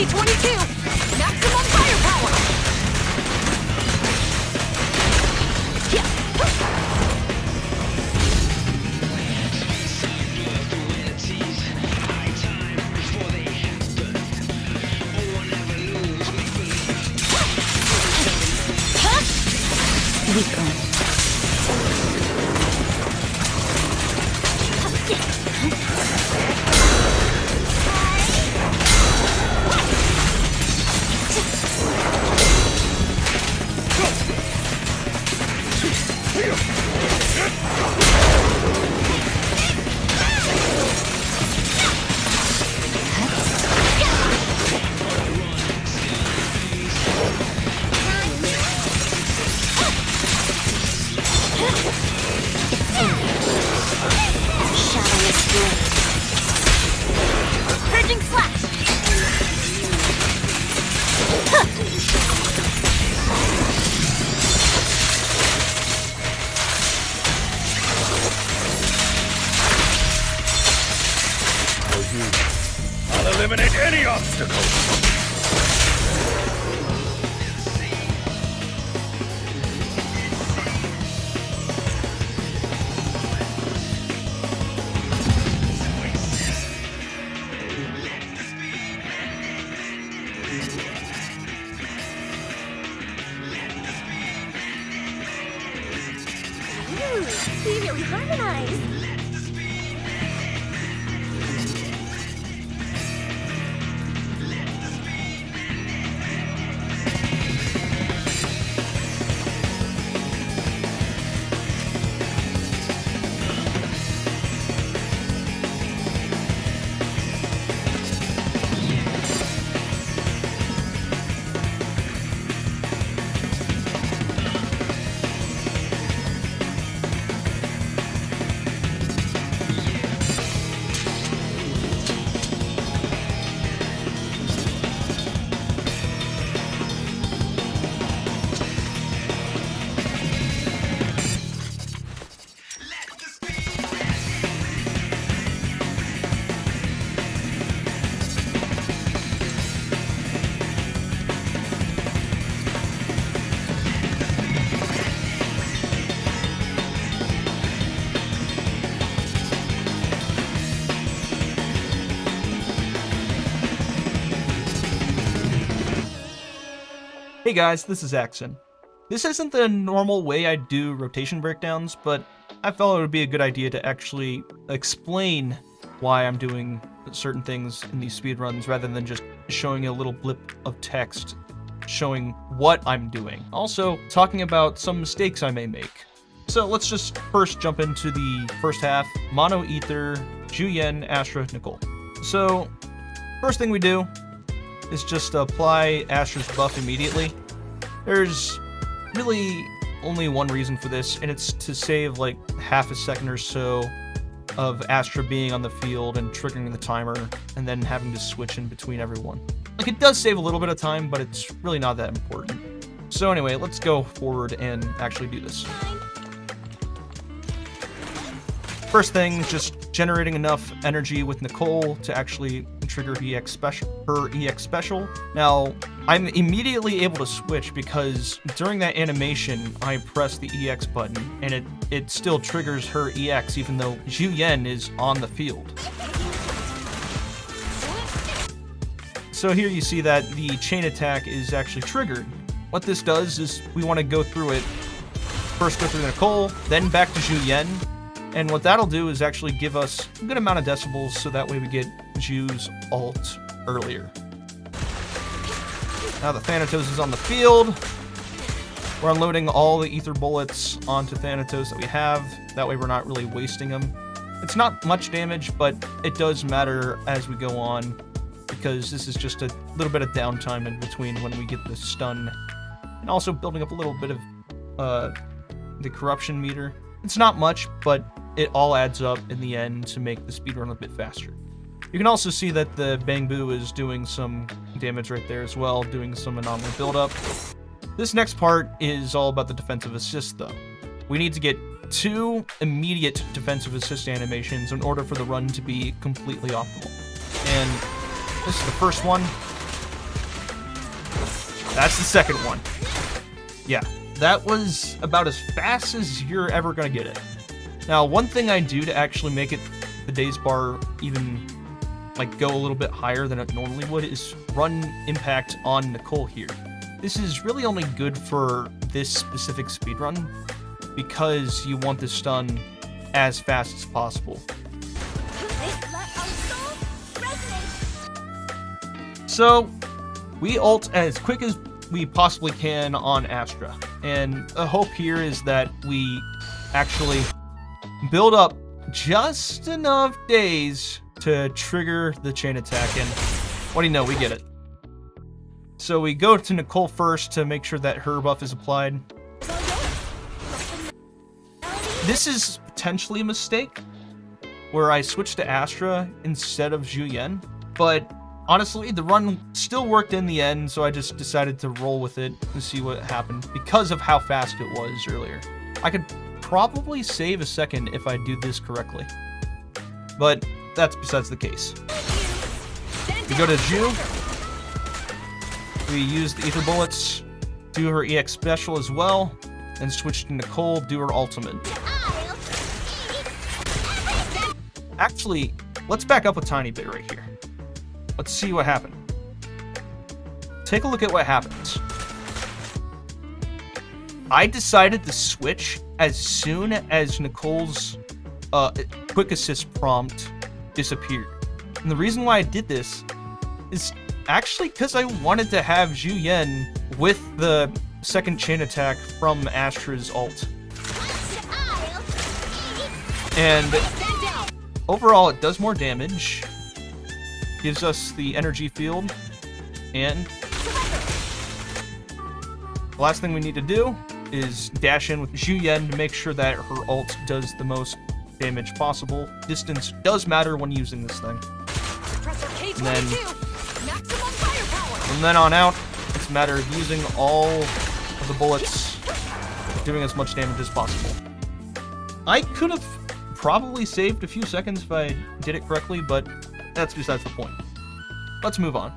A22! Maximum firepower! Purging slash! I'll eliminate any obstacle. We really harmonize. Hey guys, this is Axon. This isn't the normal way I do rotation breakdowns, but I felt it would be a good idea to actually explain why I'm doing certain things in these speedruns rather than just showing a little blip of text showing what I'm doing. Also, talking about some mistakes I may make. So let's just first jump into the first half. Mono Ether, Juyen, Astra, Nicole. So, first thing we do is just apply Astra's buff immediately. There's really only one reason for this, and it's to save like half a second or so of Astra being on the field and triggering the timer, and then having to switch in between everyone. Like, it does save a little bit of time, but it's really not that important. So anyway, let's go forward and actually do this. First thing, just generating enough energy with Nicole to actually trigger her EX special. Now, I'm immediately able to switch because during that animation, I press the EX button and it still triggers her EX even though Juyen is on the field. So here you see that the chain attack is actually triggered. What this does is we want to go through it. First go through Nicole, then back to Juyen. And what that'll do is actually give us a good amount of decibels so that way we get Ju's ult earlier. Now that Thanatos is on the field, we're unloading all the ether bullets onto Thanatos that we have. That way we're not really wasting them. It's not much damage, but it does matter as we go on because this is just a little bit of downtime in between when we get the stun. And also building up a little bit of the corruption meter. It's not much, but it all adds up in the end to make the speedrun a bit faster. You can also see that the Bang Boo is doing some damage right there as well, doing some anomaly buildup. This next part is all about the defensive assist though. We need to get 2 immediate defensive assist animations in order for the run to be completely optimal. And this is the first one. That's the second one. Yeah, that was about as fast as you're ever gonna get it. Now, one thing I do to actually make it the daze bar even like go a little bit higher than it normally would is run impact on Nicole here. This is really only good for this specific speedrun because you want the stun as fast as possible. So we ult as quick as we possibly can on Astra, and the hope here is that we actually build up just enough days to trigger the chain attack, and what do you know, we get it. So we go to Nicole first to make sure that her buff is applied. This is potentially a mistake, where I switched to Astra instead of Zhu, but honestly, the run still worked in the end, so I just decided to roll with it and see what happened because of how fast it was earlier. I could probably save a second if I do this correctly, but that's besides the case. We go to Zhu. We use the Ether Bullets, do her EX special as well, and switch to Nicole, do her ultimate. Actually, let's back up a tiny bit right here. Let's see what happened. Take a look at what happens. I decided to switch as soon as Nicole's quick assist prompt disappeared. And the reason why I did this is actually because I wanted to have Zhu with the second chain attack from Astra's ult. And overall, it does more damage, gives us the energy field, and the last thing we need to do is dash in with Zhu to make sure that her ult does the most damage possible. Distance does matter when using this thing. And then, from then on out, it's a matter of using all of the bullets, doing as much damage as possible. I could have probably saved a few seconds if I did it correctly, but that's besides the point. Let's move on.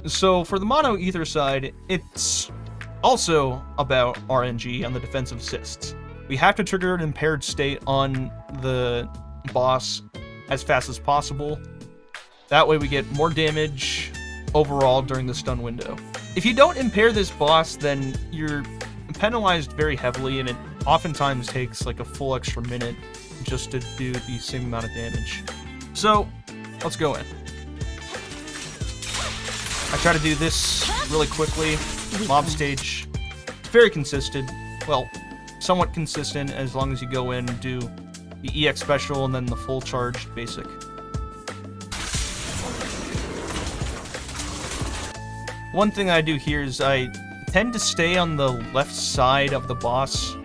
So for the mono ether side, it's also about RNG on the defensive assists. We have to trigger an impaired state on the boss as fast as possible. That way we get more damage overall during the stun window. If you don't impair this boss, then you're penalized very heavily, and it oftentimes takes like a full extra minute just to do the same amount of damage. So let's go in. I try to do this really quickly. Mob stage, very consistent. Well, somewhat consistent as long as you go in and do the EX special and then the full charged basic. One thing I do here is I tend to stay on the left side of the boss.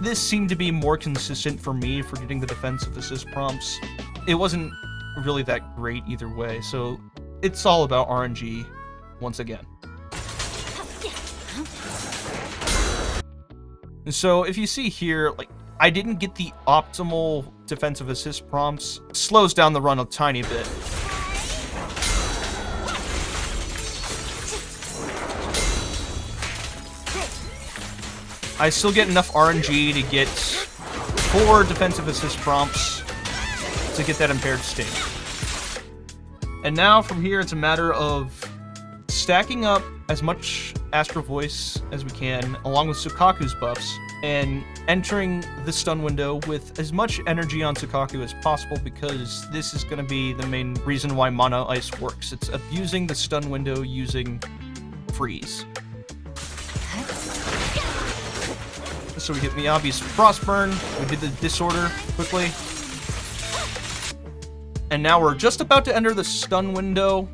This seemed to be more consistent for me for getting the defensive assist prompts. It wasn't really that great either way, so it's all about RNG once again. So if you see here, like, I didn't get the optimal defensive assist prompts. It slows down the run a tiny bit. I still get enough RNG to get 4 defensive assist prompts to get that impaired state. And now from here, it's a matter of stacking up as much Astral Voice as we can, along with Sukaku's buffs, and entering the stun window with as much energy on Sukaku as possible, because this is going to be the main reason why Mono Ice works. It's abusing the stun window using freeze. So we get Miyabi's Frostburn, we did the Disorder quickly. And now we're just about to enter the stun window.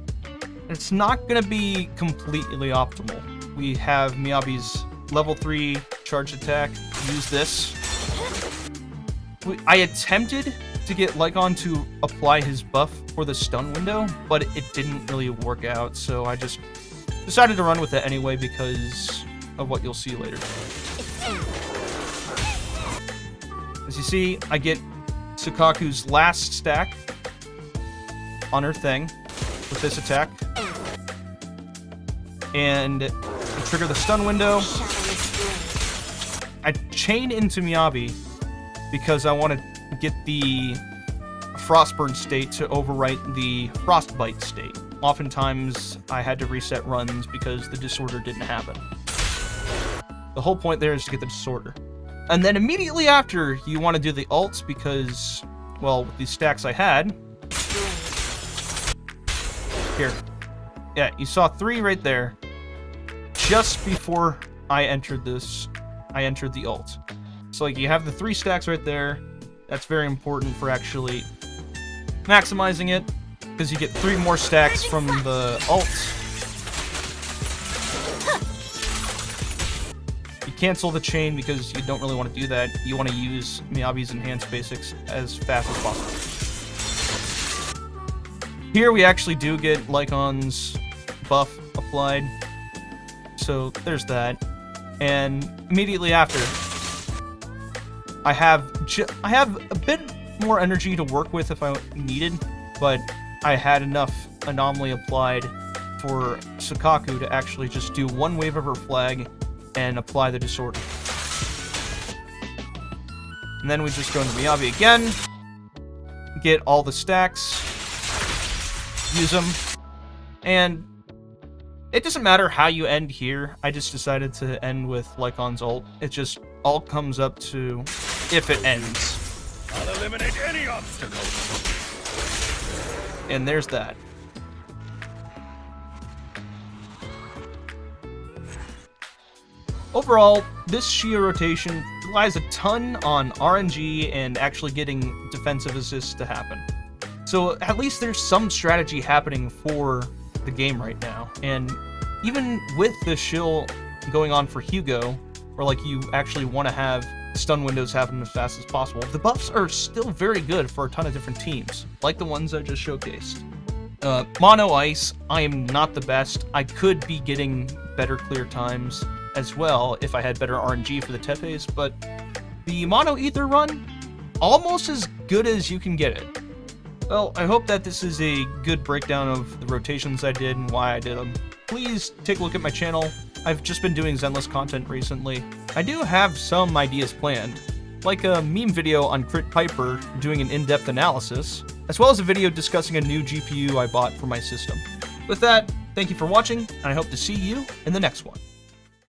It's not going to be completely optimal. We have Miyabi's level 3 charged attack. Use this. I attempted to get Lycon to apply his buff for the stun window, but it didn't really work out, so I just decided to run with it anyway because of what you'll see later. As you see, I get Sukaku's last stack on her thing with this attack. And trigger the stun window. I chain into Miyabi because I want to get the Frostburn state to overwrite the Frostbite state. Oftentimes, I had to reset runs because the disorder didn't happen. The whole point there is to get the disorder. And then immediately after, you want to do the ults because, well, with these stacks I had... Here. Yeah, you saw 3 right there. Just before I entered the ult. So, like, you have the 3 stacks right there. That's very important for actually maximizing it, because you get 3 more stacks from the ult. You cancel the chain because you don't really want to do that. You want to use Miyabi's enhanced basics as fast as possible. Here we actually do get Lycon's buff applied. So there's that. And immediately after, I have a bit more energy to work with if I needed, but I had enough anomaly applied for Sukaku to actually just do 1 wave of her flag and apply the disorder. And then we just go into Miyabi again, get all the stacks, use them, and it doesn't matter how you end here. I just decided to end with Lycon's ult. It just all comes up to if it ends. I'll eliminate any obstacle. And there's that. Overall, this Shiyu rotation relies a ton on RNG and actually getting defensive assists to happen. So at least there's some strategy happening for the game right now. And even with the shill going on for Hugo, where like you actually want to have stun windows happen as fast as possible, the buffs are still very good for a ton of different teams, like the ones I just showcased. Mono Ice, I am not the best. I could be getting better clear times as well if I had better RNG for the Tepes, but the Mono Ether run, almost as good as you can get it. Well, I hope that this is a good breakdown of the rotations I did and why I did them. Please take a look at my channel. I've just been doing Zenless content recently. I do have some ideas planned, like a meme video on Crit Piper doing an in-depth analysis, as well as a video discussing a new GPU I bought for my system. With that, thank you for watching, and I hope to see you in the next one.